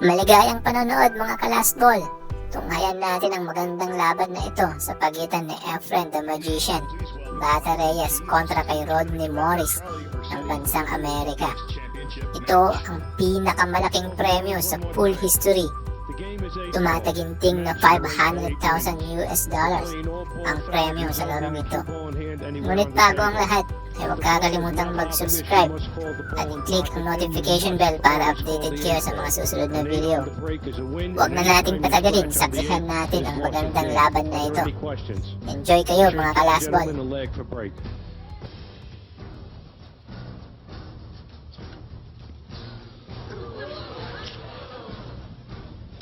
Maligayang panonood mga kalasbol. Tunghayan natin ang magandang laban na ito sa pagitan ni Efren the Magician Bata Reyes kontra kay Rodney Morris ng bansang Amerika. Ito ang pinakamalaking premyo sa pool history. Tumataginting na $500,000 ang premyo sa larong ito. Ngunit bago ang lahat, ay huwag kakalimutang mag-subscribe at i-click ang notification bell para updated kayo sa mga susunod na video. Huwag na nating patagalin, saksihan natin ang magandang laban na ito. Enjoy kayo mga kalasbol!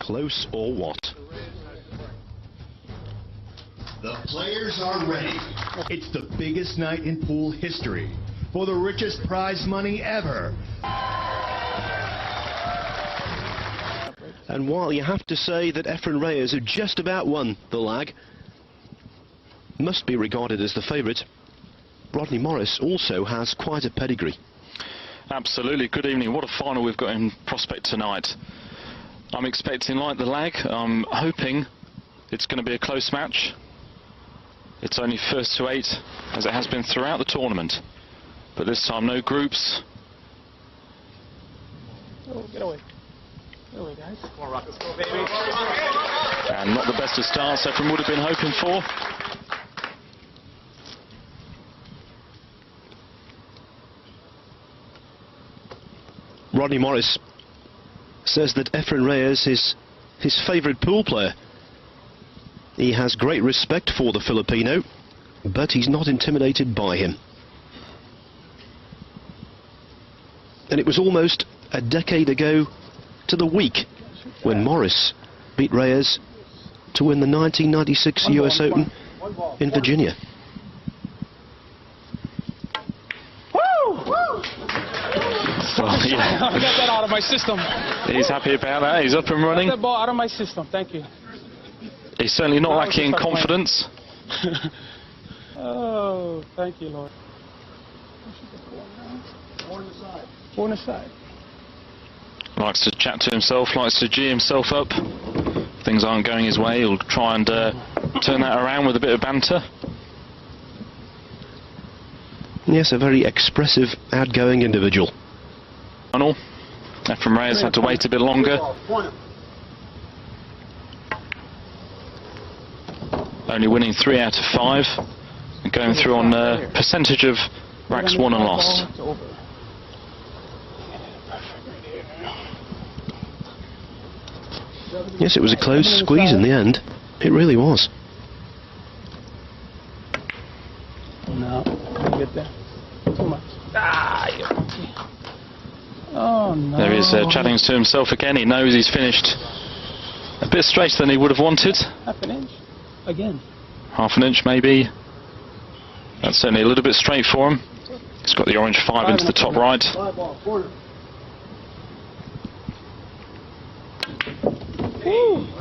Close or what? The players are ready. It's the biggest night in pool history for the richest prize money ever. And while you have to say that Efren Reyes, who just about won the lag, must be regarded as the favourite, Rodney Morris also has quite a pedigree. Absolutely. Good evening. What a final we've got in prospect tonight. I'm expecting, like the lag, I'm hoping it's going to be a close match. It's only first to 8, as it has been throughout the tournament. But this time, no groups. Oh, get away. Get away, guys. Come on, Rock. Let's go, baby. And not the best of starts Efren would have been hoping for. Rodney Morris says that Efren Reyes is his favourite pool player. He has great respect for the Filipino, but he's not intimidated by him. And it was almost a decade ago to the week when Morris beat Reyes to win the 1996 US Open in Virginia. Well, yeah. I got that out of my system. He's happy about that. He's up and running. Got that ball out of my system. Thank you. He's certainly not lacking in confidence. Oh, thank you, Lord. Four on the side. Likes to chat to himself, likes to G himself up. Things aren't going his way, he'll try and turn that around with a bit of banter. Yes, a very expressive, outgoing individual. Efren Reyes had to wait a bit longer. Only winning 3 out of 5 and going through on a percentage of racks won and lost. Yes, it was a close squeeze in the end. It really was. No, get there. Too much. Oh no. There he is chatting to himself again. He knows he's finished a bit straighter than he would have wanted. Half an inch. Again. Half an inch maybe. That's certainly a little bit straight for him. He's got the orange 5 into the top right. Come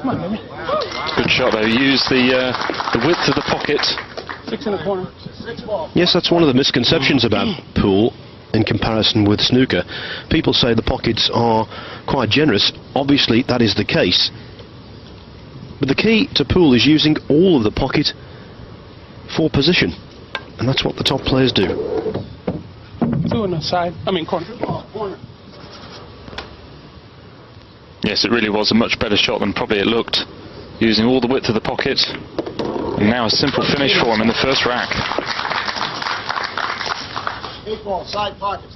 on, baby. Good shot though. He used the width of the pocket. 6 in the corner. Yes, that's one of the misconceptions about pool in comparison with snooker. People say the pockets are quite generous. Obviously, that is the case. But the key to pool is using all of the pocket for position. And that's what the top players do. 2 on the side. I mean, corner. Yes, it really was a much better shot than probably it looked. Using all the width of the pocket. And now a simple finish for him in the first rack. 8 ball, side pocket.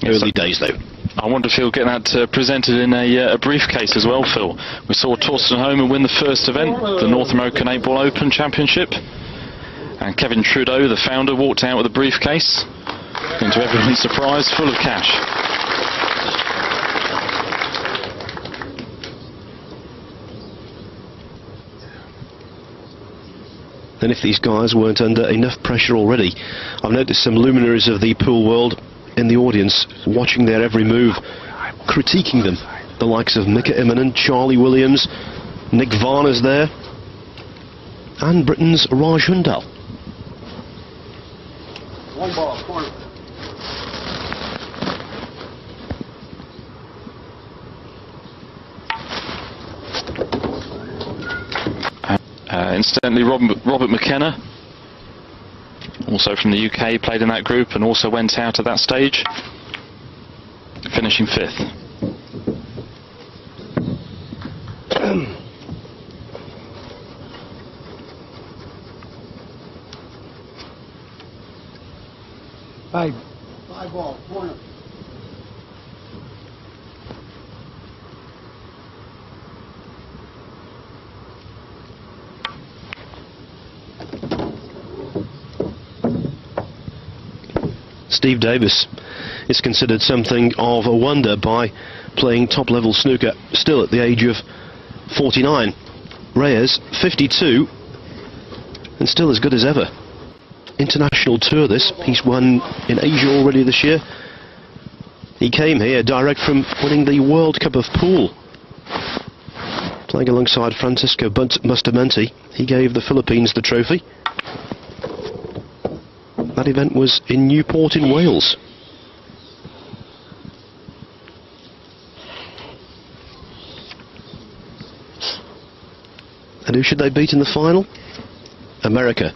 Early days, though. I wonder if he'll get that presented in a briefcase as well, Phil. We saw Torsten Homer win the first event, the North American 8-Ball Open Championship. And Kevin Trudeau, the founder, walked out with a briefcase, into everyone's surprise, full of cash. And if these guys weren't under enough pressure already, I've noticed some luminaries of the pool world in the audience, watching their every move, critiquing them. The likes of Mika Immonen, Charlie Williams, Nick Varner's there, and Britain's Raj Hundal. One ball, corner. Incidentally, Robert McKenna, also from the UK, played in that group and also went out at that stage, finishing 5th. Five ball, corner. Steve Davis is considered something of a wonder by playing top-level snooker still at the age of 49. Reyes, 52, and still as good as ever. International tour this. He's won in Asia already this year. He came here direct from winning the World Cup of Pool. Playing alongside Francisco Bustamante, he gave the Philippines the trophy. That event was in Newport in Wales. And who should they beat in the final? America.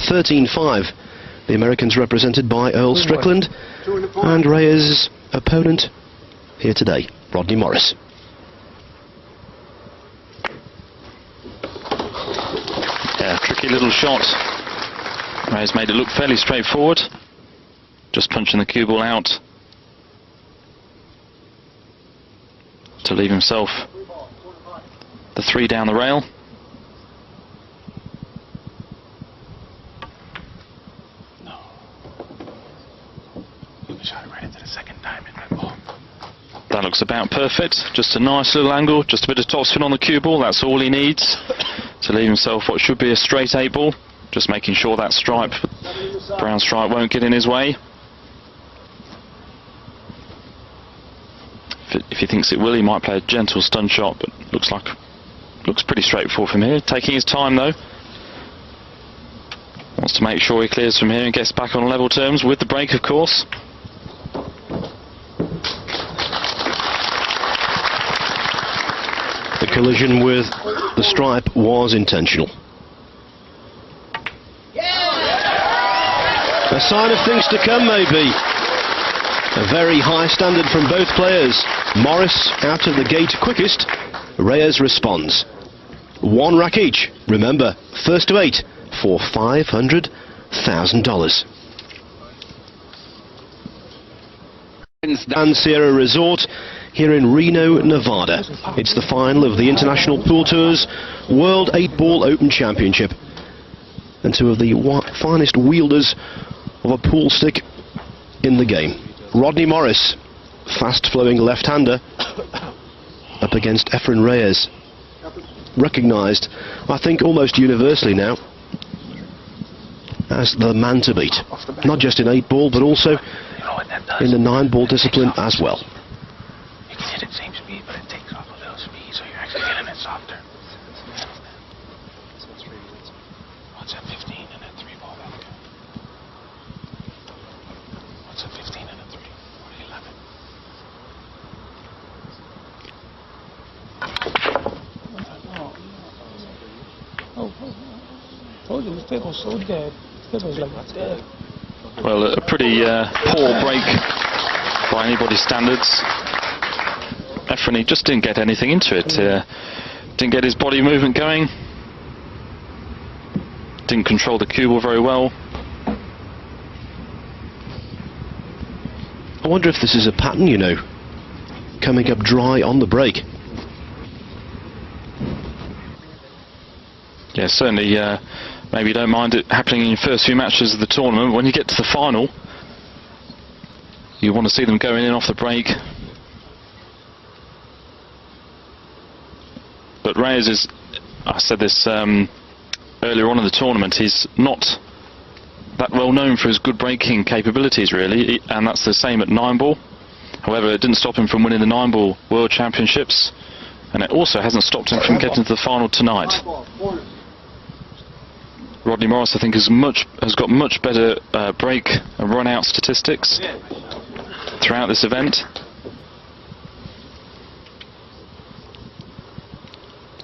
13-5. The Americans represented by Earl Strickland and Reyes' opponent here today, Rodney Morris. Yeah, tricky little shot. Reyes made it look fairly straightforward. Just punching the cue ball out to leave himself the 3 down the rail. That looks about perfect. Just a nice little angle, just a bit of topspin on the cue ball. That's all he needs to leave himself what should be a straight 8 ball. Just making sure that stripe, brown stripe, won't get in his way. If he thinks it will, he might play a gentle stun shot, but looks pretty straightforward from here. Taking his time though. Wants to make sure he clears from here and gets back on level terms with the break, of course. The collision with the stripe was intentional. A sign of things to come, maybe. A very high standard from both players. Morris out of the gate quickest. Reyes responds. 1 rack each. Remember, first to 8 for $500,000. Dan Sierra Resort here in Reno, Nevada. It's the final of the International Pool Tour's World 8-Ball Open Championship. And 2 of the finest wielders of a pool stick in the game. Rodney Morris, fast-flowing left-hander, up against Efren Reyes. Recognised, I think, almost universally now as the man to beat. Not just in 8-ball, but also in the 9-ball discipline as well. You can hit it same speed, but it takes off a little speed, so you're actually hitting it softer. What's at 15 and a 3 ball back? What's at 15 and a 3? Or 11? Told you this table's so dead. This table's like dead. Well, a pretty poor break by anybody's standards. Efren, he just didn't get anything into it. Didn't get his body movement going. Didn't control the cue ball very well. I wonder if this is a pattern, you know, coming up dry on the break. Yeah, certainly. Maybe you don't mind it happening in your first few matches of the tournament. When you get to the final, you want to see them going in off the break. But Reyes is, I said this earlier on in the tournament, he's not that well known for his good breaking capabilities really, and that's the same at 9-ball. However, it didn't stop him from winning the 9-ball World Championships, and it also hasn't stopped him from getting to the final tonight. Rodney Morris, I think, has got much better break and run-out statistics throughout this event.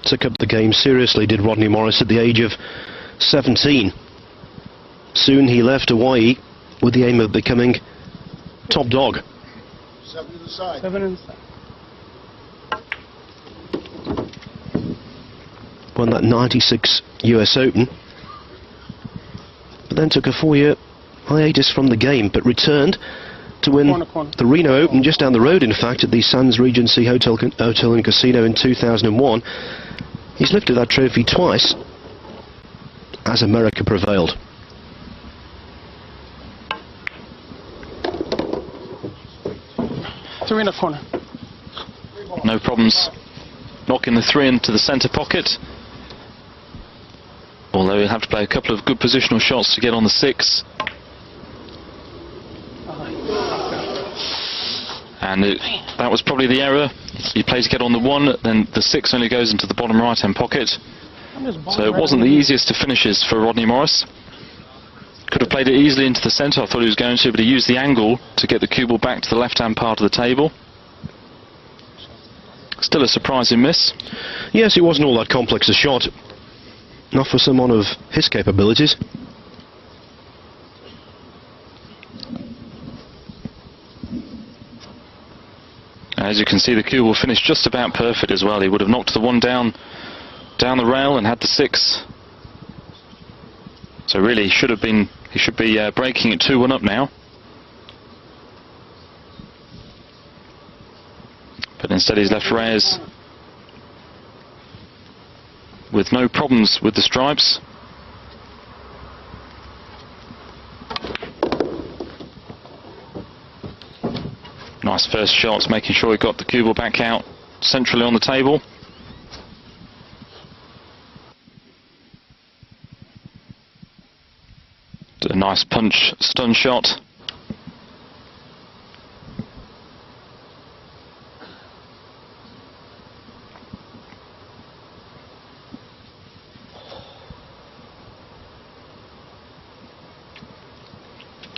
Took up the game seriously, did Rodney Morris, at the age of 17. Soon he left Hawaii with the aim of becoming top dog. 7 to the side. 7 inside. Won that 96 US Open, but then took a 4-year hiatus from the game, but returned to win Corner. the Reno Open, just down the road in fact, at the Sands Regency Hotel and Casino in 2001. He's lifted that trophy twice as America prevailed. Three in the corner. No problems knocking the 3 into the centre pocket. Although he'll have to play a couple of good positional shots to get on the 6. And that was probably the error. He played to get on the 1, then the 6 only goes into the bottom right-hand pocket. So it wasn't the easiest of finishes for Rodney Morris. Could have played it easily into the centre, I thought he was going to, but he used the angle to get the cue ball back to the left-hand part of the table. Still a surprising miss. Yes, it wasn't all that complex a shot. Not for someone of his capabilities. As you can see, the cue ball finished just about perfect as well. He would have knocked the 1 down the rail and had the 6. So really, he should be breaking it 2-1 up now. But instead he's left Reyes with no problems with the stripes. Nice first shots, making sure he got the cue ball back out centrally on the table. A nice punch stun shot.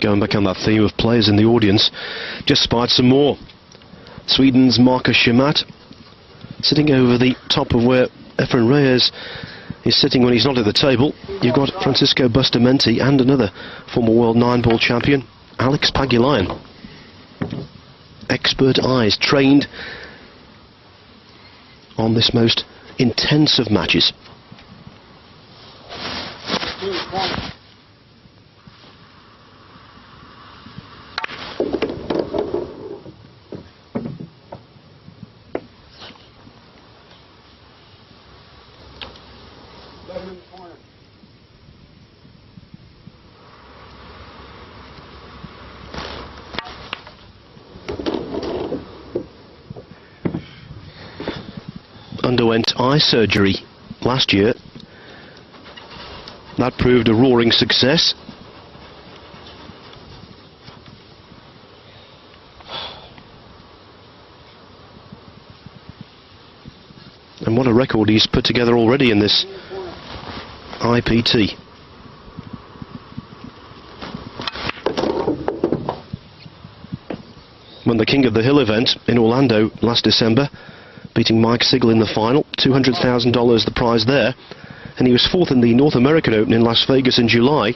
Going back on that theme of players in the audience, just spied some more. Sweden's Marcus Schimat sitting over the top of where Efren Reyes is sitting when he's not at the table. You've got Francisco Bustamante and another former world 9-ball champion, Alex Pagulayan. Expert eyes trained on this most intense of matches. Underwent eye surgery last year. That proved a roaring success. And what a record he's put together already in this IPT. Won the King of the Hill event in Orlando last December, beating Mike Sigel in the final. $200,000 the prize there. And he was 4th in the North American Open in Las Vegas in July,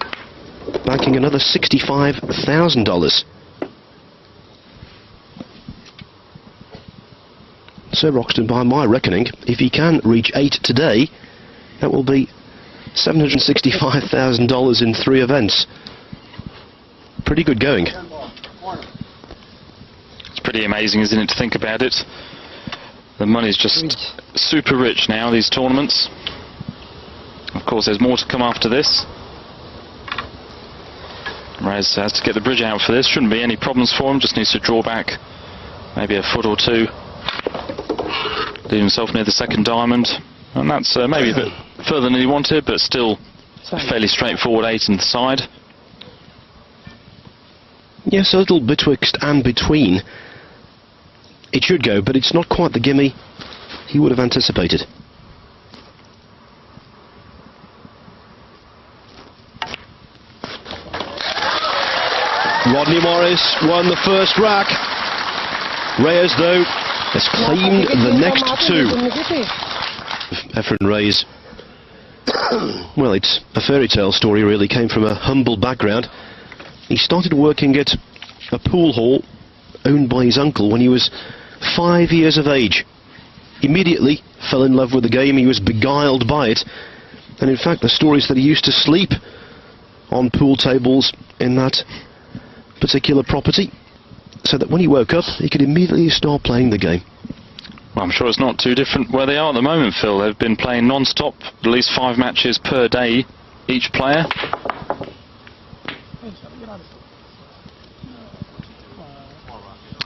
banking another $65,000. Sir Roxton, by my reckoning, if he can reach 8 today, that will be $765,000 in 3 events. Pretty good going. It's pretty amazing, isn't it, to think about it? The money's just super rich now, these tournaments. Of course, there's more to come after this. Reyes has to get the bridge out for this. Shouldn't be any problems for him, just needs to draw back maybe a foot or 2. Leave himself near the 2nd diamond. And that's maybe a bit further than he wanted, but still a fairly straightforward 8 in the side. Yes, a little betwixt and between. It should go, but it's not quite the gimme he would have anticipated. Morris won the first rack. Reyes, though, has claimed the next two. Efren Reyes, well, it's a fairy tale story, really. Came from a humble background. He started working at a pool hall owned by his uncle when he was 5 years of age. Immediately fell in love with the game. He was beguiled by it. And in fact, the story is that he used to sleep on pool tables in that particular property, so that when he woke up, he could immediately start playing the game. Well, I'm sure it's not too different where they are at the moment, Phil. They've been playing non-stop, at least 5 matches per day, each player.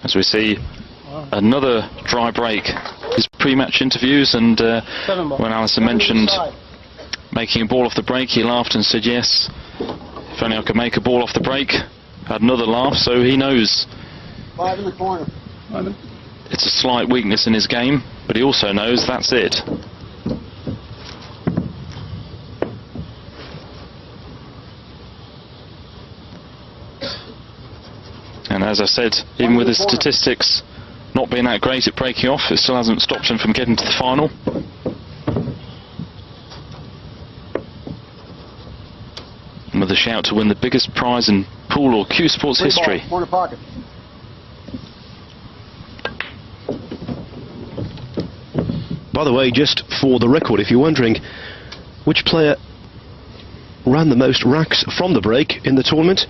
As we see another dry break. His pre-match interviews, and when Alison mentioned making a ball off the break, he laughed and said, yes, if only I could make a ball off the break. Had another laugh, so he knows 5 in the corner. it's a slight weakness in his game, but he also knows that's it. And as I said, even with his statistics not being that great at breaking off, it still hasn't stopped him from getting to the final. And with a shout to win the biggest prize in pool or Q Sports history. Corner pocket. By the way, just for the record, if you're wondering which player ran the most racks from the break in the tournament,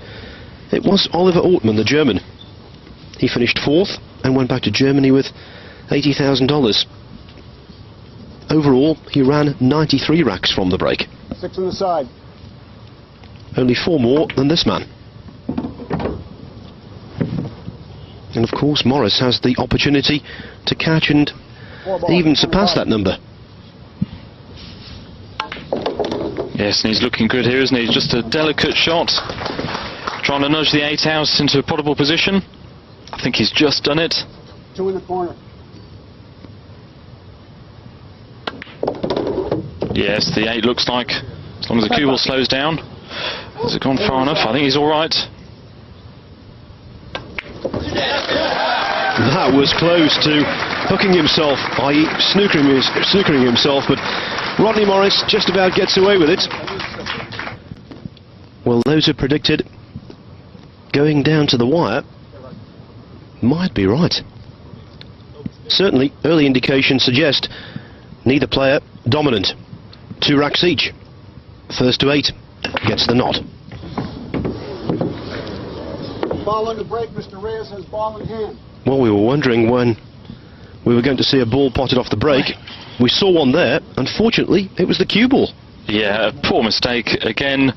it was Oliver Ortmann, the German. He finished 4th and went back to Germany with $80,000. Overall, he ran 93 racks from the break. 6 on the side. Only 4 more than this man. And of course, Morris has the opportunity to catch and even surpass that number. Yes, and he's looking good here, isn't he? Just a delicate shot, trying to nudge the 8 house into a potable position. I think he's just done it. 2 in the corner. Yes, the 8 looks like, as long as the cue ball slows down. Has it gone far enough? I think he's all right. That was close to hooking himself, i.e. snookering himself, but Rodney Morris just about gets away with it. Well, those who predicted going down to the wire might be right. Certainly, early indications suggest neither player dominant. 2 racks each. First to 8 gets the nod. Ball on the break. Mr. Reyes has ball in hand. Well, we were wondering when we were going to see a ball potted off the break. We saw one there. Unfortunately, it was the cue ball. Yeah, a poor mistake. Again,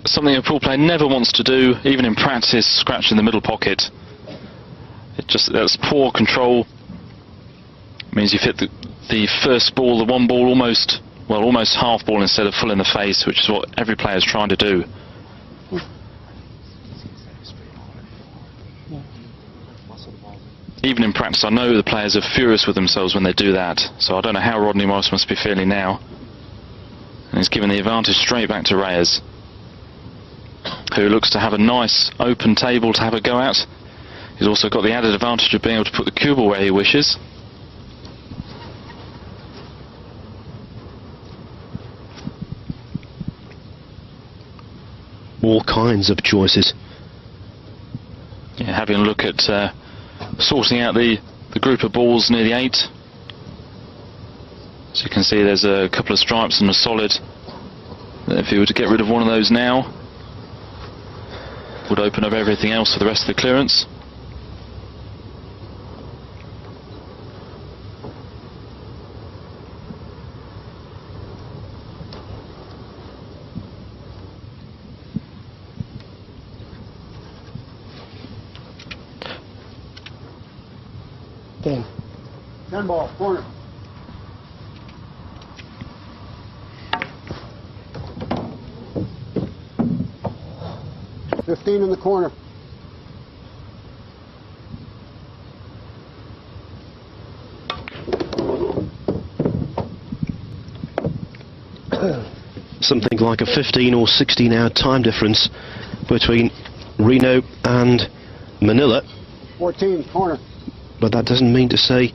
something a pool player never wants to do, even in practice, scratch in the middle pocket. That's poor control. It means you've hit the first ball, the one ball, almost half ball instead of full in the face, which is what every player is trying to do. Even in practice, I know the players are furious with themselves when they do that, so I don't know how Rodney Morris must be feeling now. And he's given the advantage straight back to Reyes, who looks to have a nice open table to have a go at. He's also got the added advantage of being able to put the cue ball where he wishes. All kinds of choices. Yeah, having a look at sorting out the group of balls near the 8. So you can see there's a couple of stripes and a solid. If you were to get rid of one of those now, would open up everything else for the rest of the clearance. Then 10 ball, corner. $15 in the corner. something like a 15 or 16 hour time difference between Reno and Manila. 14, corner. But that doesn't mean to say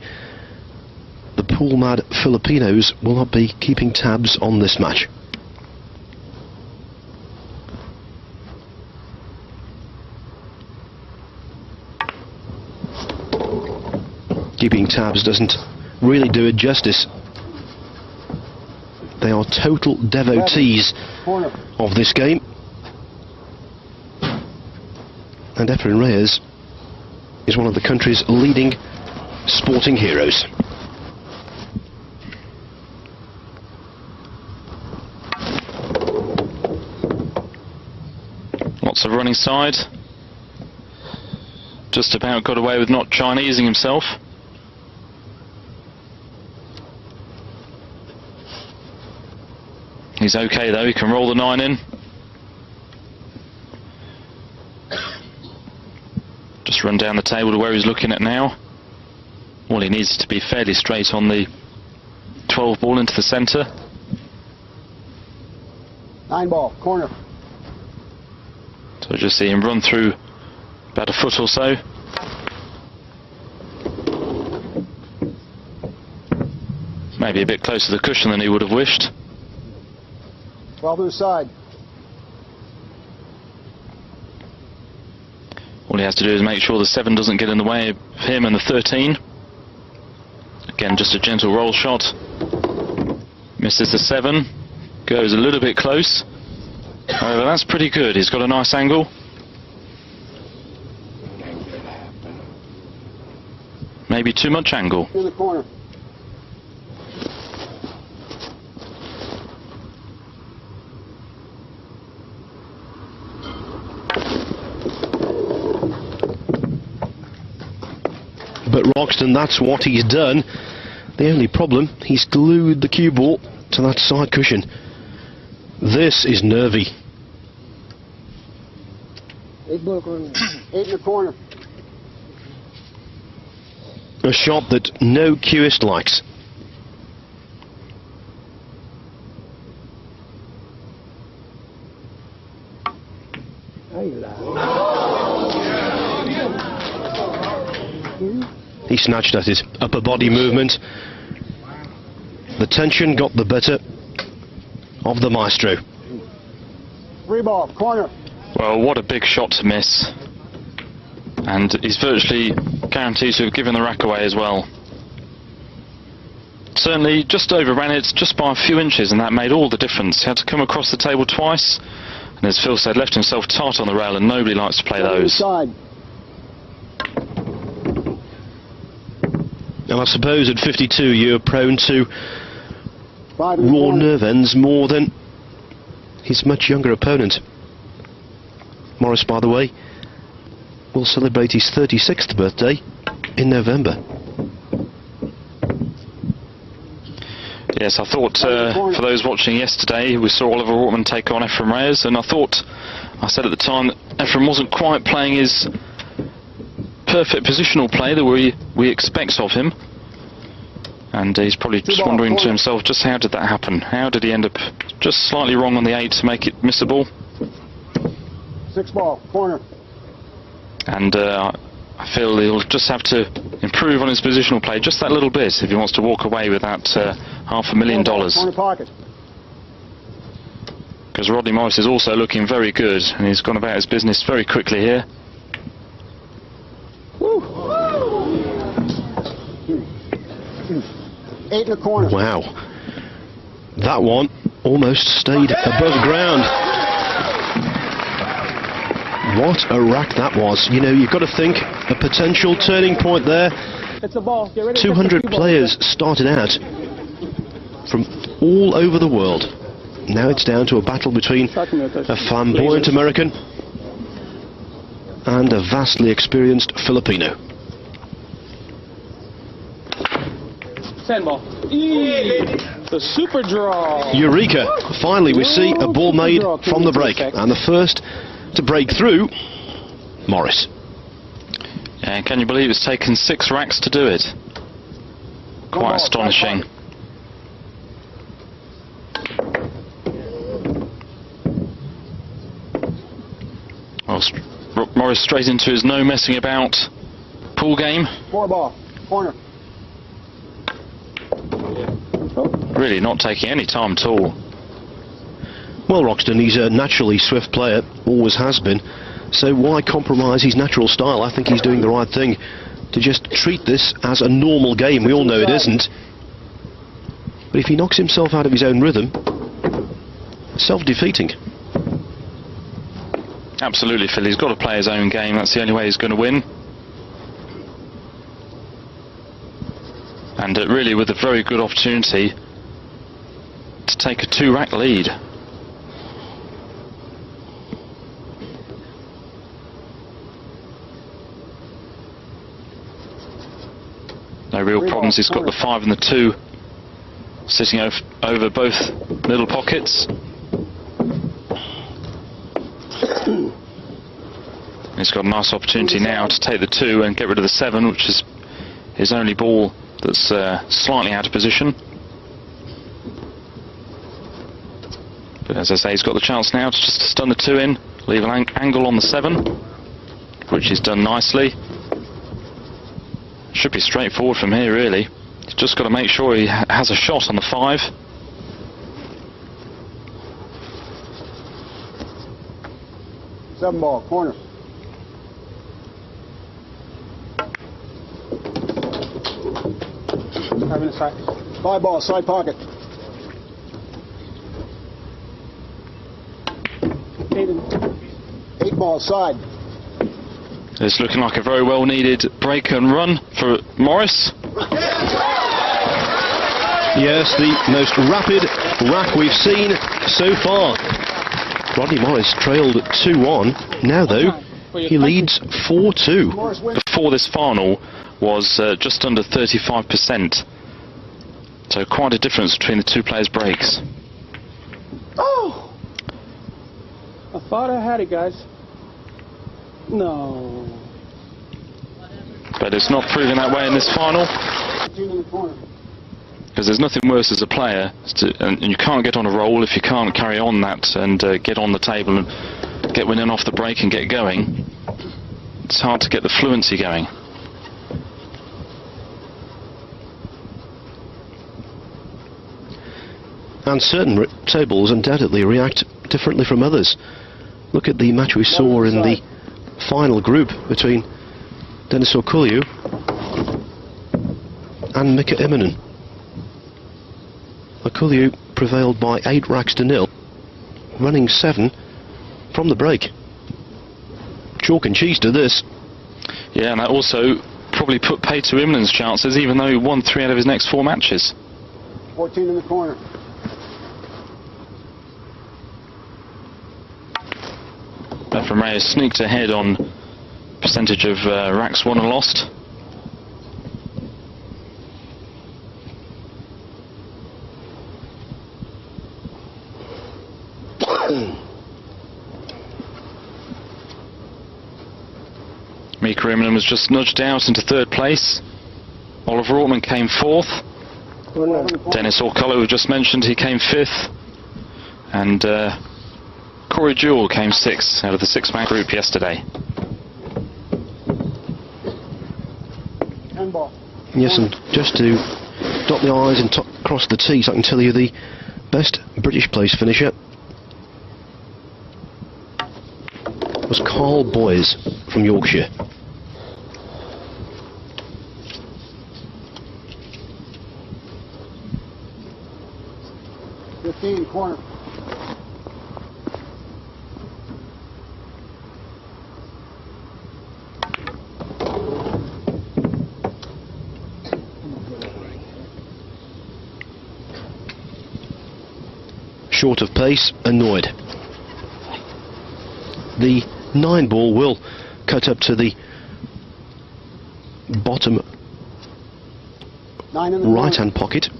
the pool-mad Filipinos will not be keeping tabs on this match. Keeping tabs doesn't really do it justice. They are total devotees Corner. of this game. And Efren Reyes is one of the country's leading sporting heroes. Lots of running side. Just about got away with not Chinesing himself. He's okay though, he can roll the 9 in. Just run down the table to where he's looking at now. Well, he needs to be fairly straight on the 12 ball into the centre. 9 ball, corner. So just see him run through about a foot or so. Maybe a bit closer to the cushion than he would have wished. 12 to the side. All he has to do is make sure the 7 doesn't get in the way of him and the 13. Again, just a gentle roll shot. Misses the 7. Goes a little bit close. However, that's pretty good. He's got a nice angle. Maybe too much angle. In the corner. But Roxton, that's what he's done. The only problem, he's glued the cue ball to that side cushion. This is nervy. 8 ball, corner. 8 in the corner. A shot that no cueist likes. He snatched at it. Upper body movement. The tension got the better of the maestro. 3 ball, corner. Well, what a big shot to miss. And he's virtually guaranteed to have given the rack away as well. Certainly just overran it just by a few inches, and that made all the difference. He had to come across the table twice, and as Phil said, left himself tight on the rail, and nobody likes to play those. Side. And I suppose at 52 you're prone to 5 in the raw corner. nerve ends more than his much younger opponent. Morris, by the way, will celebrate his 36th birthday in November. Yes, I thought for those watching yesterday, we saw Oliver Ortman take on Efren Reyes, and I said at the time that Efren wasn't quite playing his perfect positional play that we expect of him. And he's probably just wondering to himself, just how did that happen? How did he end up just slightly wrong on the 8 to make it missable? 6 ball, corner. And I feel he'll just have to improve on his positional play just that little bit if he wants to walk away with that $500,000. Corner pocket. Because Rodney Morris is also looking very good, and he's gone about his business very quickly here. 8 in the corner. Wow. That one almost stayed above ground. What a rack that was. You know, you've got to think a potential turning point there. It's a ball. Get ready. 200 players started out from all over the world. Now it's down to a battle between a flamboyant American and a vastly experienced Filipino. 10 ball. The super draw. Eureka! Finally we see a ball made from the break, and the first to break through, Morris. Yeah, can you believe it's taken 6 racks to do it? Quite astonishing. Morris straight into his no messing about pool game. 4 ball, corner. Really not taking any time at all. Well, Roxton, he's a naturally swift player, always has been. So why compromise his natural style? I think he's doing the right thing to just treat this as a normal game. We all know it isn't. But if he knocks himself out of his own rhythm, self-defeating. Absolutely, Phil. He's got to play his own game. That's the only way he's going to win. And really with a very good opportunity to take a 2-rack lead. No real problems. He's got the 5 and the 2 sitting over both middle pockets. He's got a nice opportunity now to take the 2 and get rid of the 7, which is his only ball that's slightly out of position. But as I say, he's got the chance now to just stun the 2 in, leave an angle on the 7, which he's done nicely. Should be straightforward from here, really. He's just got to make sure he has a shot on the 5. Seven ball, corner. Having a side. 5 ball, side pocket. 8 ball, side. It's looking like a very well needed break and run for Morris. Yes, the most rapid rack we've seen so far. Rodney Morris trailed 2-1. Now, though, he leads 4-2. Before this final was just under 35%. So quite a difference between the 2 players' breaks. Oh! I thought I had it, guys. No. But it's not proving that way in this final. Because there's nothing worse as a player, and you can't get on a roll if you can't carry on that and get on the table and get winning off the break and get going. It's hard to get the fluency going. And certain tables undoubtedly react differently from others. Look at the match we saw in the final group between Dennis Okulyu and Mika Immonen. Okulyu prevailed by 8 racks to 0, running 7 from the break. Chalk and cheese to this. Yeah, and that also probably put pay to Immonen's chances, even though he won 3 out of his next 4 matches. 14 in the corner. Efren Reyes sneaked ahead on percentage of racks won and lost. Mika Immonen was just nudged out into 3rd place. Oliver Ortman came 4th. Dennis Okulyu, we just mentioned, he came 5th. And Corey Jewell came 6th out of the 6-man group yesterday. 10 ball. Yes, and just to dot the I's and cross the T's, I can tell you the best British place finisher was Carl Boyes from Yorkshire. Corner. Short of pace, annoyed. The 9 ball will cut up to the bottom right-hand pocket.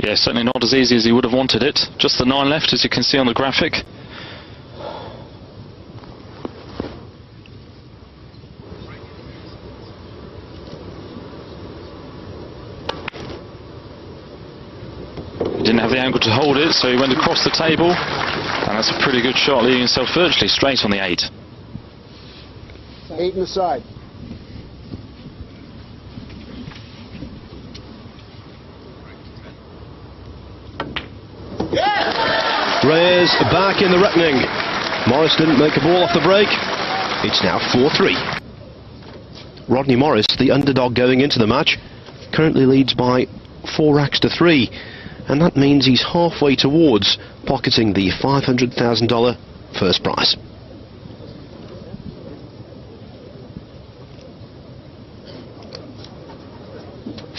Yeah, certainly not as easy as he would have wanted it. Just the 9 left, as you can see on the graphic. He didn't have the angle to hold it, so he went across the table, and That's a pretty good shot, leaving himself virtually straight on the 8. 8 in the side. Reyes back in the reckoning. Morris didn't make a ball off the break. It's now 4-3. Rodney Morris, the underdog going into the match, currently leads by 4 racks to 3, and that means he's halfway towards pocketing the $500,000 first prize.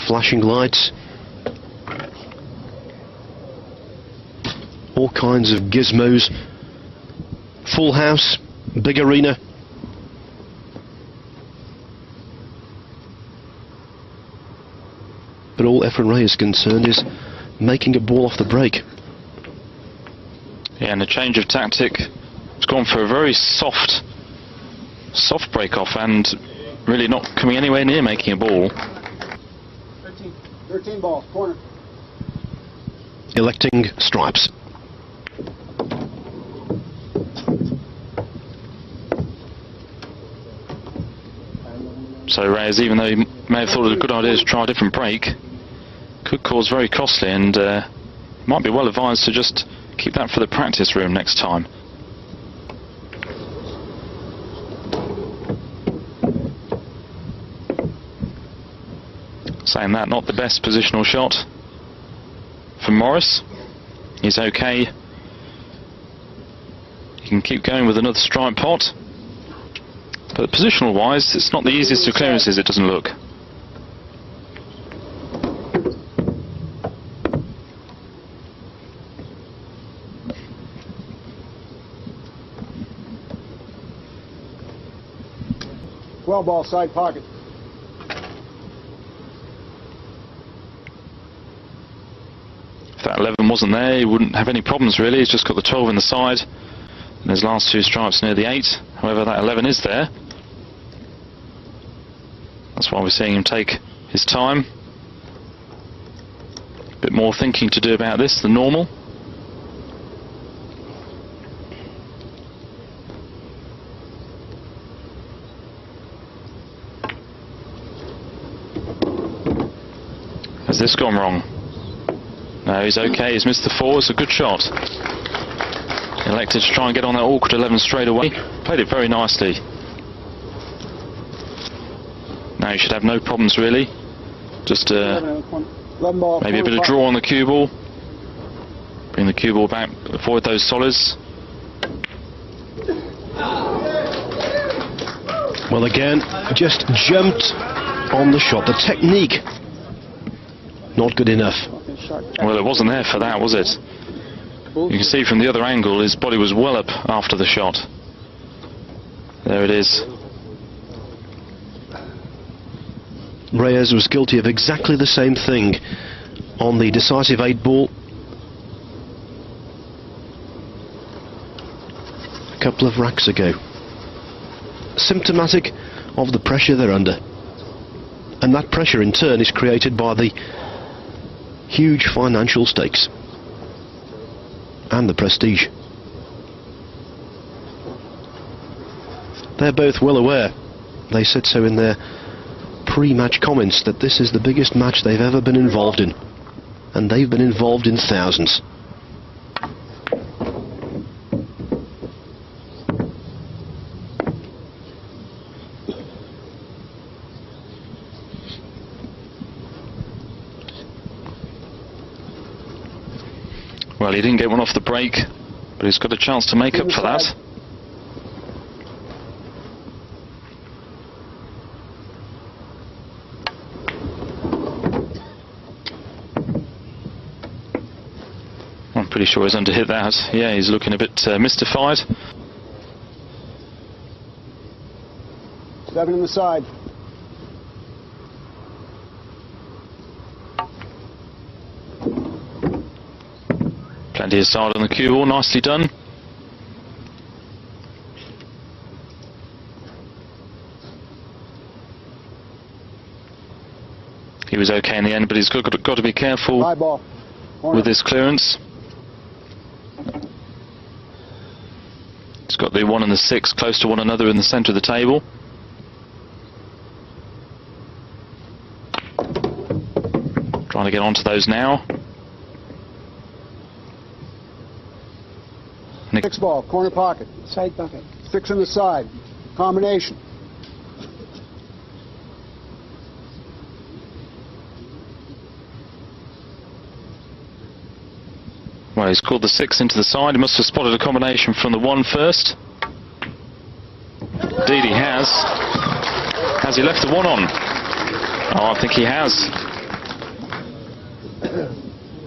Flashing lights, all kinds of gizmos, full house, big arena. But all Efren Reyes is concerned is making a ball off the break. Yeah, and a change of tactic. It's gone for a very soft break off and really not coming anywhere near making a ball. 13 ball, corner. Electing stripes. So Reyes, even though he may have thought it a good idea to try a different break, could cause very costly, and might be well advised to just keep that for the practice room next time. Saying that, not the best positional shot for Morris. He's okay. He can keep going with another stripe pot. But positional wise, it's not the easiest of clearances, it doesn't look. Well ball, side pocket. If that 11 wasn't there, he wouldn't have any problems really. He's just got the 12 in the side, and his last 2 stripes near the 8. However, that 11 is there. That's why we're seeing him take his time. A bit more thinking to do about this than normal. Has this gone wrong? No, he's okay. He's missed the 4. It's a good shot. Elected to try and get on that awkward 11 straight away. Played it very nicely. Now he should have no problems really. Just maybe a bit of draw on the cue ball. Bring the cue ball back, avoid those solids. Well, again, just jumped on the shot. The technique, not good enough. Well, it wasn't there for that, was it? You can see from the other angle his body was well up after the shot. There it is. Reyes was guilty of exactly the same thing on the decisive 8 ball a couple of racks ago. Symptomatic of the pressure they're under, and that pressure in turn is created by the huge financial stakes and the prestige. They're both well aware. They said so in their pre-match comments that this is the biggest match they've ever been involved in, and they've been involved in thousands. Well, he didn't get one off the break, but he's got a chance to make up for that. I'm pretty sure he's underhit that. Yeah, he's looking a bit mystified. 7 in the side. Plenty of side on the cue ball, nicely done. He was okay in the end, but he's got to be careful High ball. Corner. with this clearance. got the 1 and the 6 close to one another in the centre of the table. Trying to get onto those now. 6 ball, corner pocket. Side pocket. 6 on the side. Combination. Well, he's called the 6 into the side. He must have spotted a combination from the 1 first. Indeed he has. Has he left the 1 on? Oh, I think he has.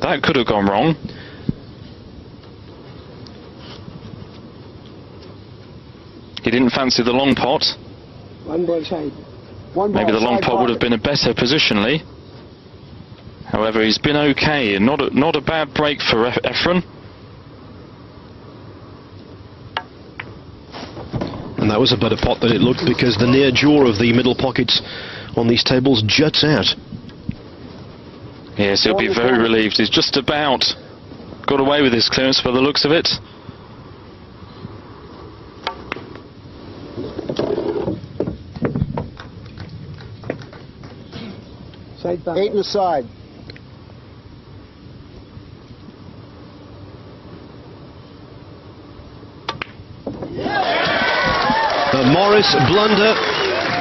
That could have gone wrong. He didn't fancy the long pot. 1 ball side. 1 ball, maybe the long side pot would have been a better positionally. However, he's been okay, and not a bad break for Efren. And that was a better pot than it looked, because the near jaw of the middle pockets on these tables juts out. Yes, he'll be very relieved. He's just about got away with his clearance by the looks of it. Side pocket. 8 on the side. Morris blunder,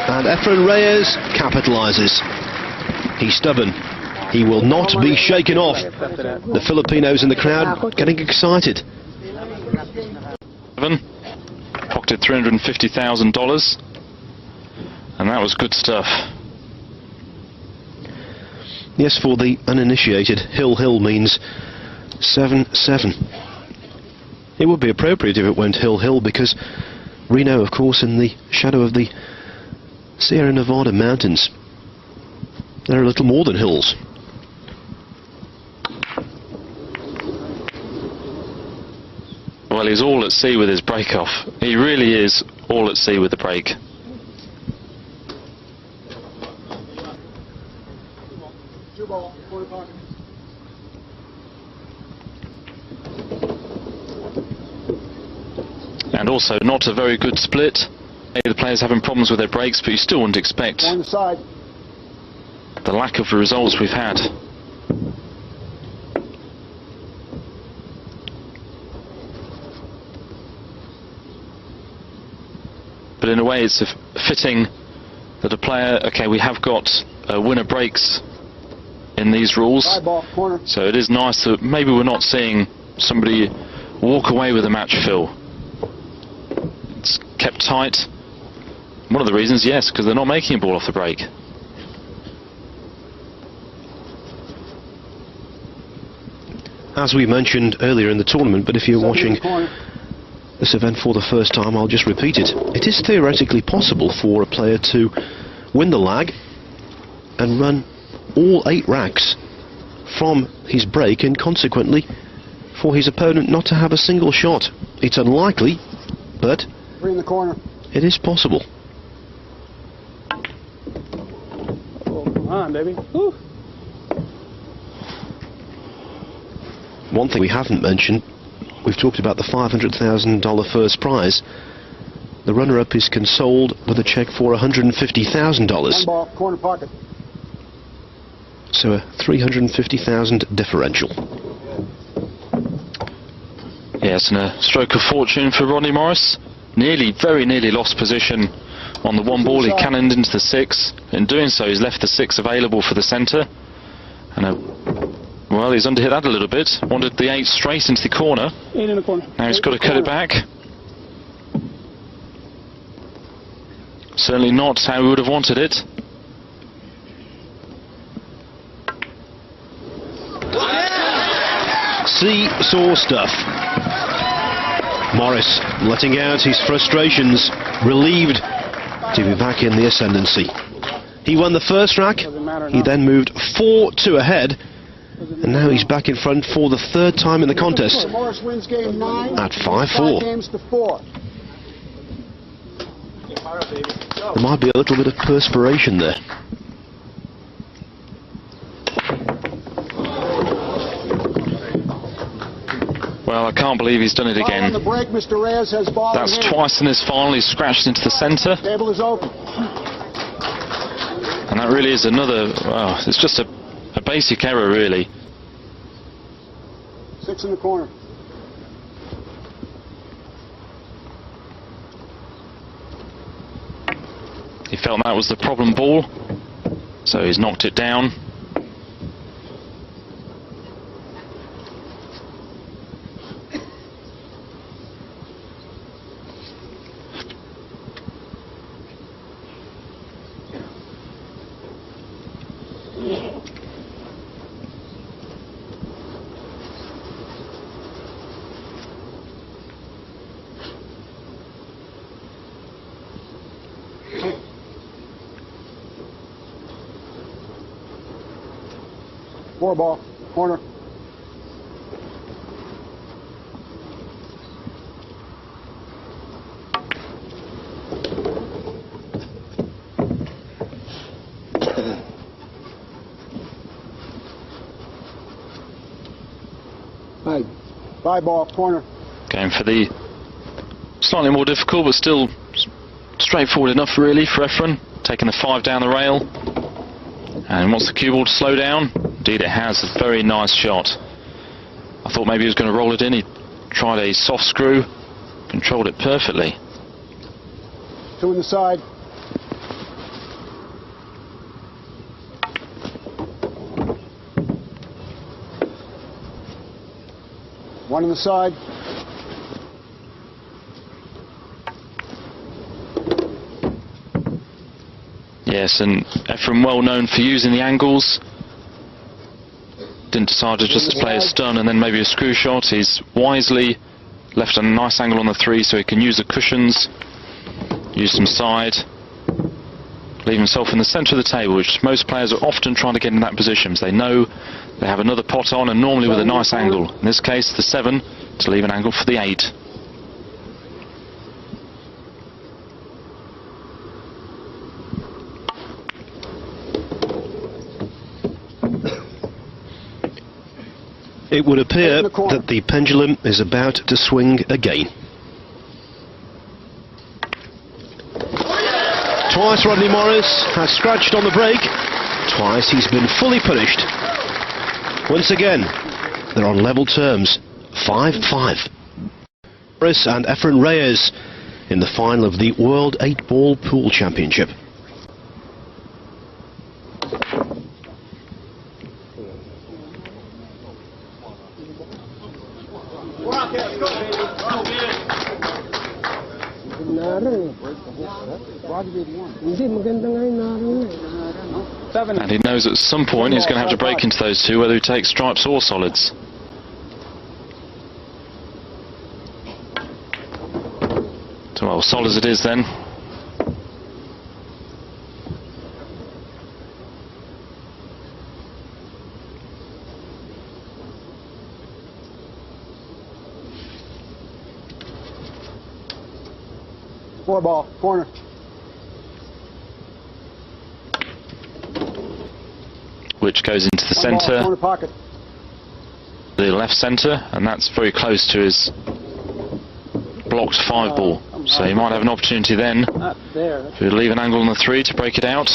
and Efren Reyes capitalises. He's stubborn. He will not be shaken off. The Filipinos in the crowd getting excited. Pocketed $350,000, and that was good stuff. Yes, for the uninitiated, Hill means 7-7. It would be appropriate if it went Hill, because Reno, of course, in the shadow of the Sierra Nevada mountains. They're a little more than hills. Well, he's all at sea with his break-off. He really is all at sea with the break. And also not a very good split. The players having problems with their breaks, but you still wouldn't expect the lack of results we've had. But in a way it's fitting that a player, okay, we have got winner breaks in these rules, so it is nice that maybe we're not seeing somebody walk away with a match, Phil. It's kept tight. One of the reasons, yes, because they're not making a ball off the break. As we mentioned earlier in the tournament, but if you're watching this event for the first time, I'll just repeat it. It is theoretically possible for a player to win the lag and run all 8 racks from his break, and consequently for his opponent not to have a single shot. It's unlikely, but in the corner. It is possible. Oh, come on, baby. Woo. One thing we haven't mentioned, we've talked about the $500,000 first prize. The runner-up is consoled with a cheque for $150,000. 1 ball, corner pocket. So a $350,000 differential. Yes, and a stroke of fortune for Rodney Morris. Very nearly lost position on the 1 ball. He cannoned into the 6. In doing so, he's left the 6 available for the centre. And well, he's underhit that a little bit. Wanted the 8 straight into the corner. 8 in the corner. Now he's got to cut it back. Certainly not how we would have wanted it. Seesaw stuff. Morris letting out his frustrations, relieved to be back in the ascendancy. He won the first rack, he then moved 4-2 ahead, and now he's back in front for the 3rd time in the contest Morris wins game 9 at 5-4. games to 4. There might be a little bit of perspiration there. Well, I can't believe he's done it again. On the break, Mr. Reyes has ball That's in hand. twice in this final. He's scratched into the centre. Table is open. And that really is another, well, it's just a basic error, really. 6 in the corner. He felt that was the problem ball, so he's knocked it down. Four ball, corner. Five ball, corner. Going for the slightly more difficult, but still straightforward enough, really, for Efren. Taking the 5 down the rail. And wants the cue ball to slow down. Indeed it has. A very nice shot. I thought maybe he was going to roll it in. He tried a soft screw. Controlled it perfectly. 2 in the side. One in the side. Yes, and Efren well known for using the angles. Didn't decide to just play a stun and then maybe a screw shot. He's wisely left a nice angle on the 3 so he can use the cushions, use some side, leave himself in the centre of the table, which most players are often trying to get in that position because they know they have another pot on, and normally with a nice angle. In this case, the 7 to leave an angle for the 8. It would appear that the pendulum is about to swing again. Twice Rodney Morris has scratched on the break. Twice he's been fully punished. Once again, they're on level terms. 5-5. Morris and Efren Reyes in the final of the World 8-Ball Pool Championship. And he knows at some point he's going to have to break into those 2, whether he takes stripes or solids. So, well, solids it is then. Four ball, corner. Which goes into the centre, Corner pocket. the left centre, and that's very close to his blocked 5 ball. So he might have an opportunity then to leave an angle on the 3 to break it out.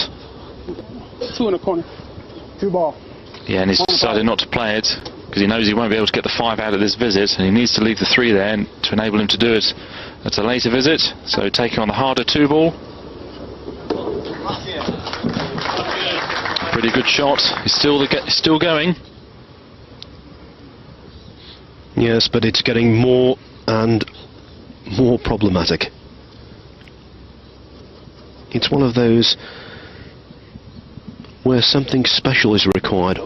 2 in the corner. 2 ball. Yeah, and he's decided not to play it because he knows he won't be able to get the 5 out of this visit, and he needs to leave the 3 there to enable him to do it at a later visit. So taking on the harder 2 ball. Pretty good shot. He's still going. Yes, but it's getting more and more problematic. It's one of those where something special is required.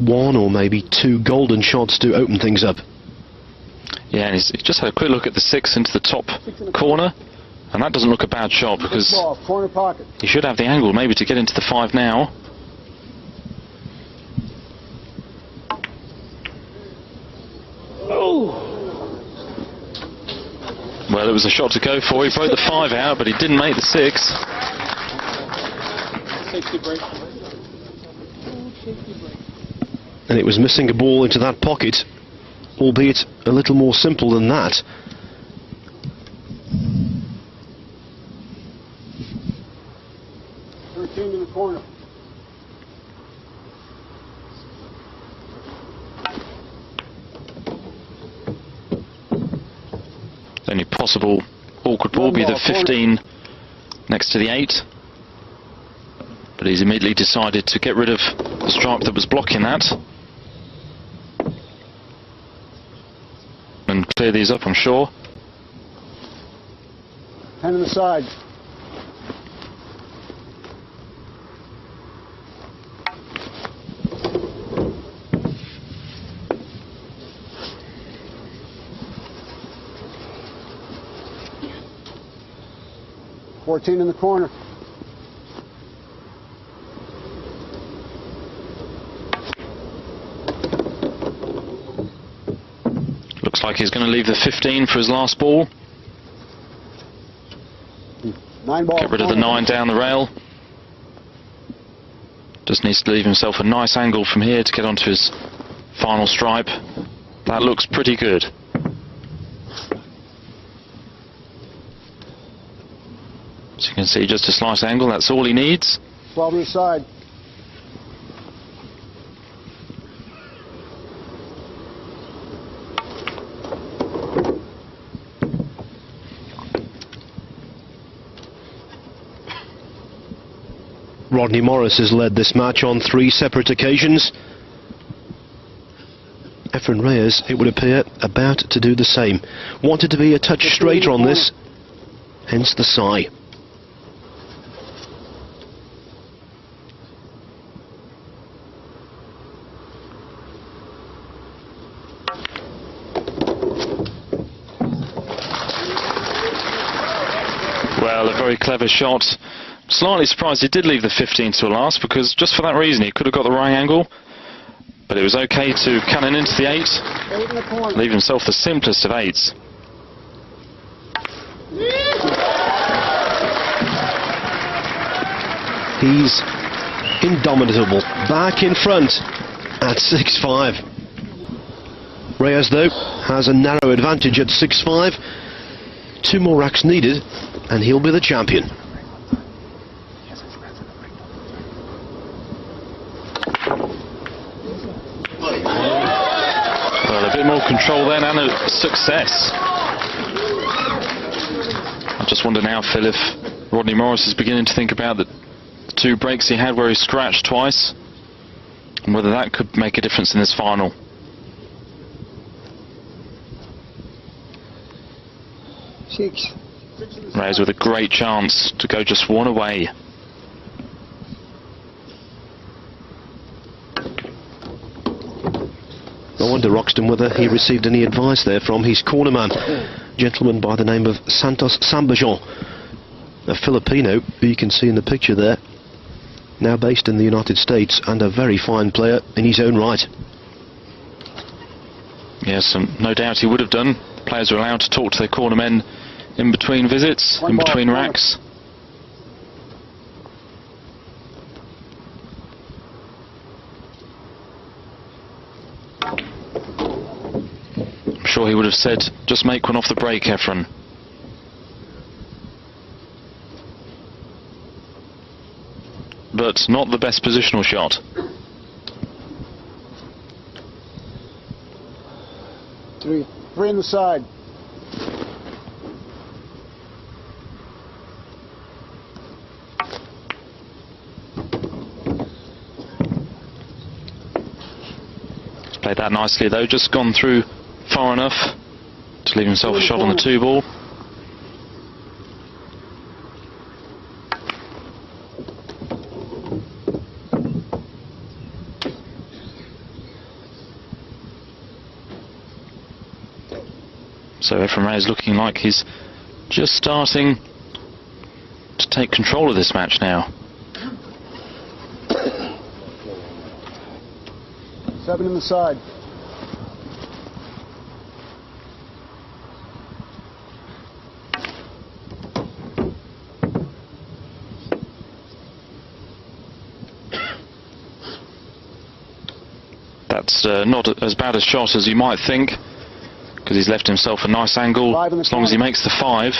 1 or maybe 2 golden shots to open things up. Yeah, and he's just had a quick look at the 6 into the top corner, and that doesn't look a bad shot because Corner pocket. he should have the angle maybe to get into the 5 now. Well, it was a shot to go for. He broke the 5 out, but he didn't make the 6. And it was missing a ball into that pocket. albeit a little more simple than that. In the corner. The only possible awkward ball be the 15 next to the 8. But he's immediately decided to get rid of the stripe that was blocking that. And clear these up, I'm sure. 10 on the side. $14 in the corner. Looks like he's going to leave the 15 for his last ball. 9 ball. Get rid of the 9 down the rail. Just needs to leave himself a nice angle from here to get onto his final stripe. That looks pretty good. So you can see just a slight angle, that's all he needs. 12 on the side. Rodney Morris has led this match on 3 separate occasions. Efren Reyes, it would appear, about to do the same. Wanted to be a touch straighter on this, hence the sigh. Well, a very clever shot. Slightly surprised he did leave the 15 to last, because just for that reason he could have got the right angle. But it was okay to cannon into the 8, leave himself the simplest of 8s. He's indomitable, back in front at 6-5. Reyes, though, has a narrow advantage at 6-5. 2 more racks needed, and he'll be the champion. Well, a bit more control then and a success. I just wonder now, Phil, if Rodney Morris is beginning to think about the 2 breaks he had where he scratched twice, and whether that could make a difference in this final. Reyes with a great chance to go just 1 away. I wonder, Roxton, whether he received any advice there from his cornerman, gentleman by the name of Santos Sambajon, a Filipino who you can see in the picture there, now based in the United States and a very fine player in his own right. Yes, and no doubt he would have done. Players are allowed to talk to their cornermen in between visits, in between racks. I'm sure he would have said, just make one off the break, Efren. But not the best positional shot. Three on the side. He's played that nicely though, just gone through far enough to leave himself a shot on the 2 ball. So Efren Reyes looking like he's just starting to take control of this match now. 7 on the side. That's not as bad a shot as you might think, because he's left himself a nice angle. As long as he makes the 5,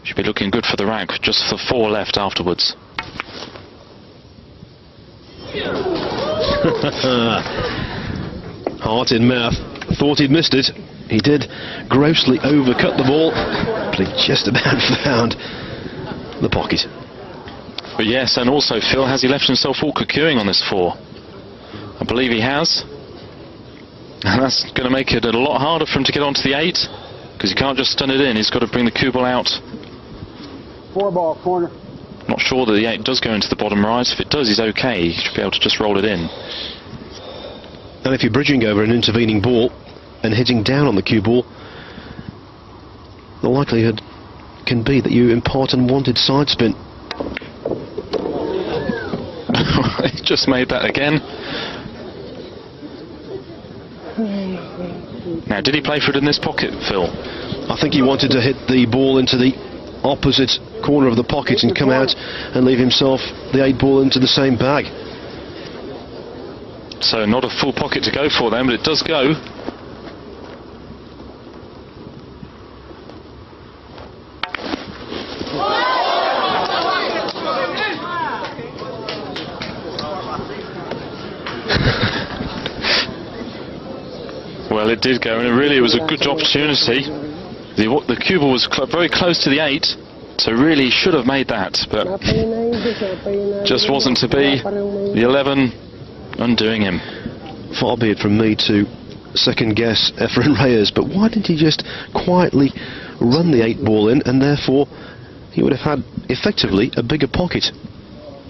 should be looking good for the rack. Just the 4 left afterwards. Heart in mouth. Thought he'd missed it. He did grossly overcut the ball, but he just about found the pocket. But yes, and also, Phil, has he left himself awkward queuing on this 4? I believe he has. And that's going to make it a lot harder for him to get onto the 8, because he can't just stun it in. He's got to bring the cue ball out. 4 ball, corner. Not sure that the 8 does go into the bottom right. If it does, he's okay. He should be able to just roll it in. And if you're bridging over an intervening ball and hitting down on the cue ball, the likelihood can be that you impart unwanted side spin. He just made that again. Now, did he play for it in this pocket, Phil? I think he wanted to hit the ball into the opposite corner of the pocket and come out and leave himself the 8 ball into the same bag. So not a full pocket to go for them, but it does go. Well, it did go, and it was a good opportunity. The cue ball was very close to the 8, so really should have made that, but just wasn't to be. The 11 undoing him. Far be it from me to second guess Efren Reyes, but why didn't he just quietly run the 8 ball in, and therefore he would have had effectively a bigger pocket,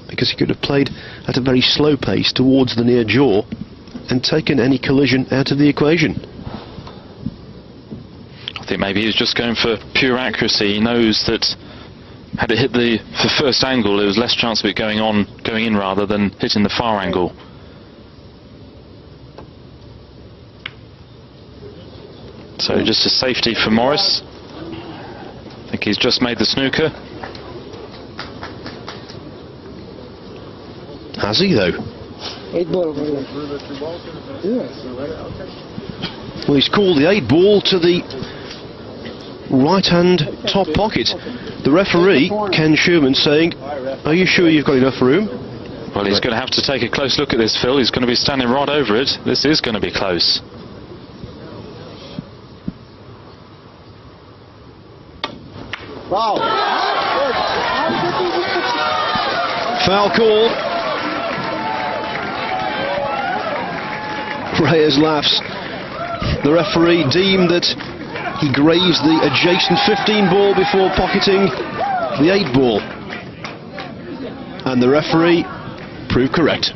because he could have played at a very slow pace towards the near jaw and taken any collision out of the equation. I think maybe he's just going for pure accuracy. He knows that had it hit the first angle, there was less chance of it going in rather than hitting the far angle. So just a safety for Morris. I think he's just made the snooker. Has he, though? 8 ball. Well, he's called the 8 ball to the right-hand top pocket. The referee, Ken Schumann, saying, "Are you sure you've got enough room?" Well, he's going to have to take a close look at this, Phil. He's going to be standing right over it. This is going to be close. Wow. Foul call. Reyes laughs. The referee deemed that he grazed the adjacent 15 ball before pocketing the 8 ball. And the referee proved correct.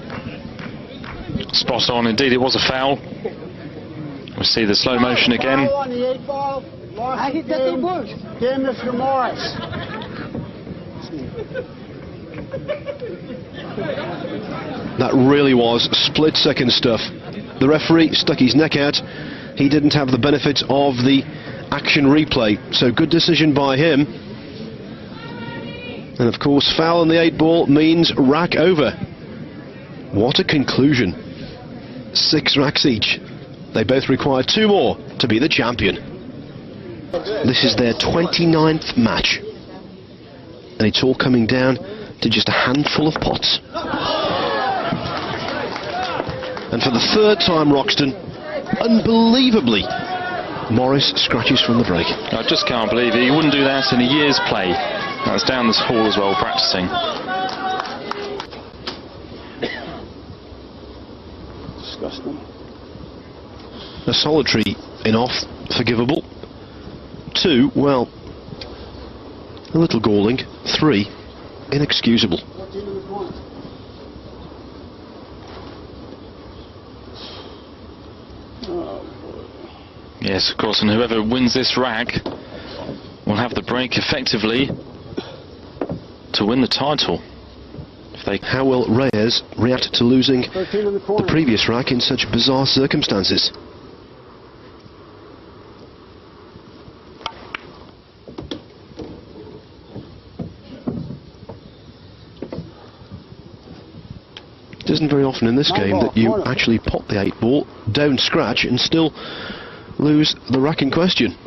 Spot on, indeed, it was a foul. We'll see the slow motion again. Foul on the 8 ball. Lost the game, Mr. Morris. That really was split-second stuff. The referee stuck his neck out. He didn't have the benefit of the action replay, so good decision by him. And of course, foul on the 8 ball means rack over. What a conclusion. 6 racks each. They both require 2 more to be the champion. This is their 29th match, and it's all coming down to just a handful of pots. And for the 3rd time, Roxton, unbelievably, Morris scratches from the break. I just can't believe it. He wouldn't do that in a year's play. That was down this hall as well, practicing. Disgusting. A solitary in off, forgivable. 2, well, a little galling. 3, inexcusable. Yes, of course, and whoever wins this rack will have the break effectively to win the title. How will Reyes react to losing the previous rack in such bizarre circumstances? It isn't very often in this game that you actually pop the 8 ball, don't scratch and still lose the rack in question.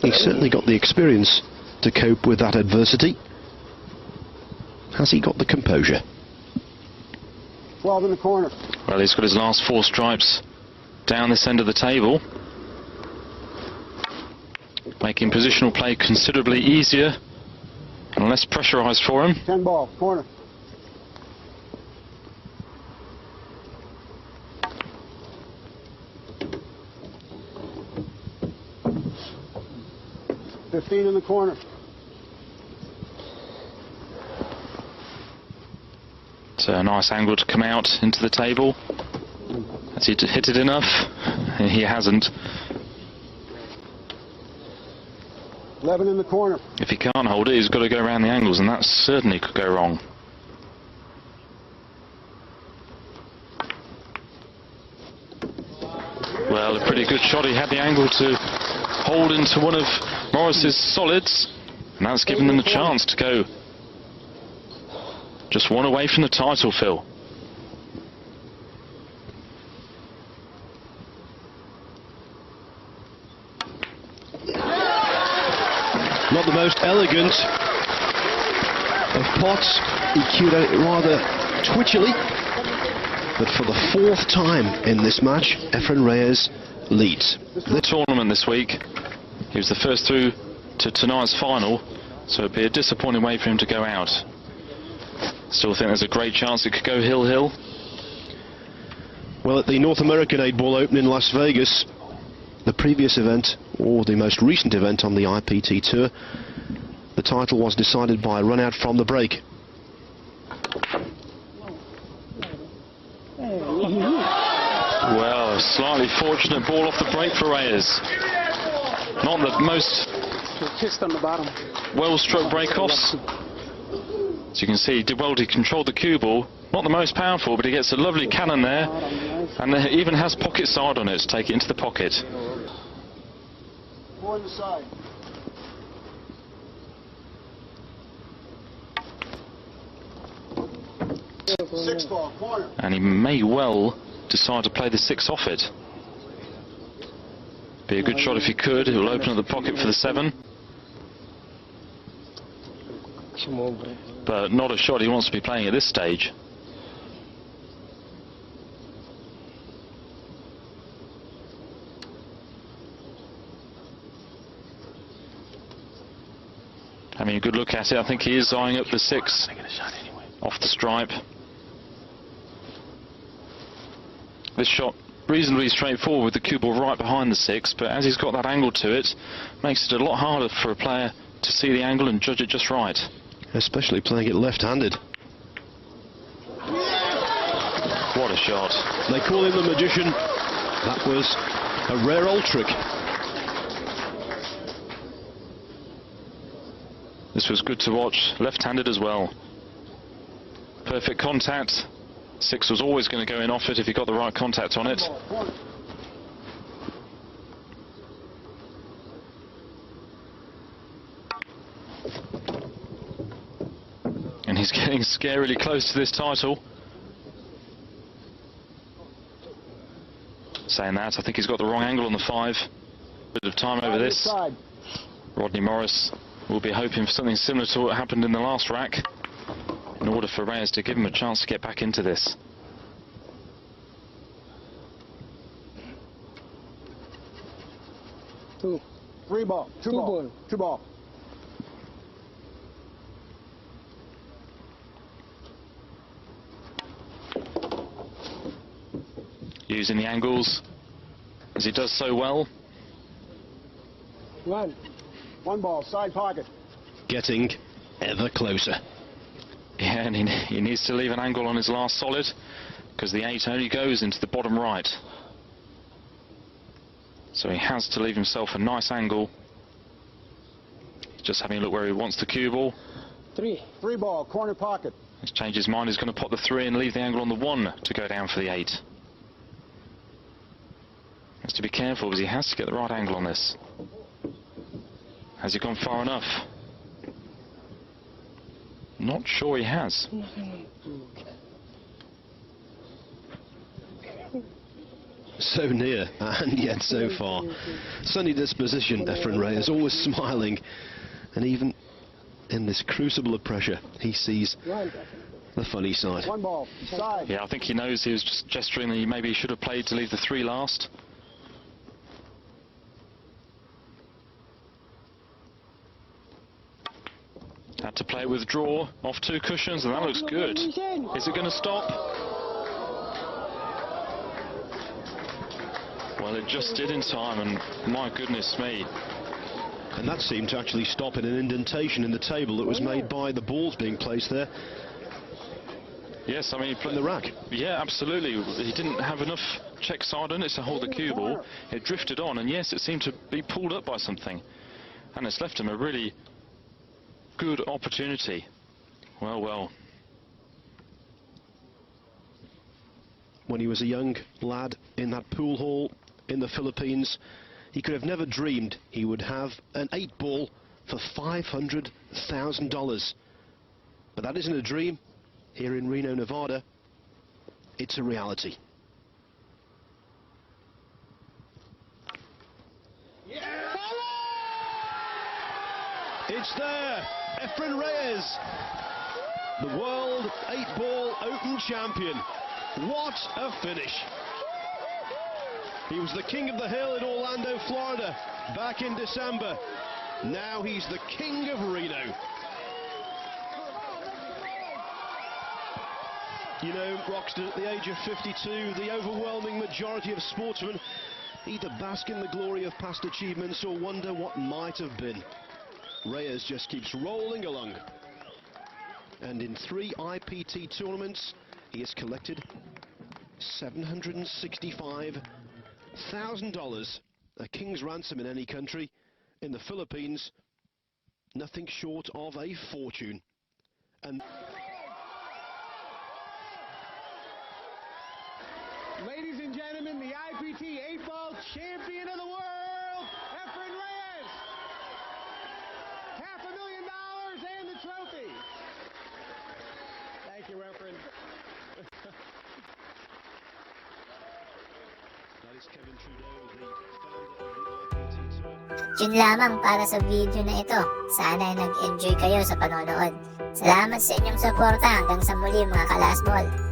He's certainly got the experience to cope with that adversity. Has he got the composure? 12 in the corner. Well, he's got his last 4 stripes down this end of the table, making positional play considerably easier and less pressurised for him. 10 ball, corner. $15 in the corner. It's a nice angle to come out into the table. Has he hit it enough? He hasn't. 11 in the corner. If he can't hold it, he's got to go around the angles, and that certainly could go wrong. Well, a pretty good shot. He had the angle to hold into one of Morris's solids, and that's given them the chance to go just one away from the title, Phil. Not the most elegant of pots. He cued out it rather twitchily. But for the 4th time in this match, Efren Reyes leads. The tournament this week, he was the first through to tonight's final, so it'd be a disappointing way for him to go out. Still think there's a great chance it could go hill-hill. Well, at the North American 8-ball Open in Las Vegas, the previous event, or the most recent event on the IPT Tour, the title was decided by a run out from the break. Well, a slightly fortunate ball off the break for Reyes. Not the most Just on the bottom. well-struck break-offs. As you can see, he did well to control the cue ball. Not the most powerful, but he gets a lovely cannon there, and it even has pocket side on it to take it into the pocket. 4 on the side. Six ball, corner. And he may well decide to play the 6 off it. Be a good shot if he could. It will open up the pocket for the 7. But not a shot he wants to be playing at this stage. Having a good look at it, I think he is eyeing up the 6 off the stripe. This shot reasonably straightforward with the cue ball right behind the 6, but as he's got that angle to it, makes it a lot harder for a player to see the angle and judge it just right. Especially playing it left-handed. What a shot. They call him the magician. That was a rare old trick. This was good to watch, left-handed as well. Perfect contact. 6 was always going to go in off it if he got the right contact on it. And he's getting scarily close to this title. Saying that, I think he's got the wrong angle on the 5. Bit of time over this. Rodney Morris will be hoping for something similar to what happened in the last rack in order for Reyes to give him a chance to get back into this. Two. 3 ball. 2 ball. 2 ball. Using the angles as he does so well. 1 ball, side pocket. Getting ever closer. Yeah, and he needs to leave an angle on his last solid because the 8 only goes into the bottom right. So he has to leave himself a nice angle. Just having a look where he wants the cue ball. 3 ball, corner pocket. He's changed his mind. He's going to pop the 3 and leave the angle on the 1 to go down for the 8. Has to be careful because he has to get the right angle on this. Has he gone far enough? Not sure he has. So near, and yet so far. Sunny disposition, Efren Reyes, always smiling. And even in this crucible of pressure, he sees the funny side. One ball. Side. Yeah, I think he knows he was just gesturing that he maybe should have played to leave the 3 last. Had to play with draw off 2 cushions, and that looks good. Is it going to stop? Well, it just did in time, and my goodness me. And that seemed to actually stop in an indentation in the table that was made by the balls being placed there Yes, I mean... from the rack. Yeah, absolutely. He didn't have enough check side on it to hold the cue ball. It drifted on, and yes, it seemed to be pulled up by something. And it's left him a really good opportunity. Well, well. When he was a young lad in that pool hall in the Philippines, he could have never dreamed he would have an 8-ball for $500,000. But that isn't a dream. Here in Reno, Nevada, it's a reality. It's there, Efren Reyes, the world 8-ball open champion. What a finish. He was the king of the hill in Orlando, Florida, back in December. Now he's the king of Reno. You know, Roxton, at the age of 52, the overwhelming majority of sportsmen either bask in the glory of past achievements or wonder what might have been. Reyes just keeps rolling along. And in 3 IPT tournaments, he has collected $765,000, a king's ransom in any country. In the Philippines, nothing short of a fortune. And Ladies and gentlemen, the IPT 8-ball champion of the world, Efren Reyes. $500,000 and the trophy. Thank you, Efren. that is Kevin Trudeau, the founder of the IPT Tour. Yun lamang para sa video na ito. Sana ay nag-enjoy kayo sa panonood. Salamat sa inyong suporta. Hanggang sa muli mga kalasbol.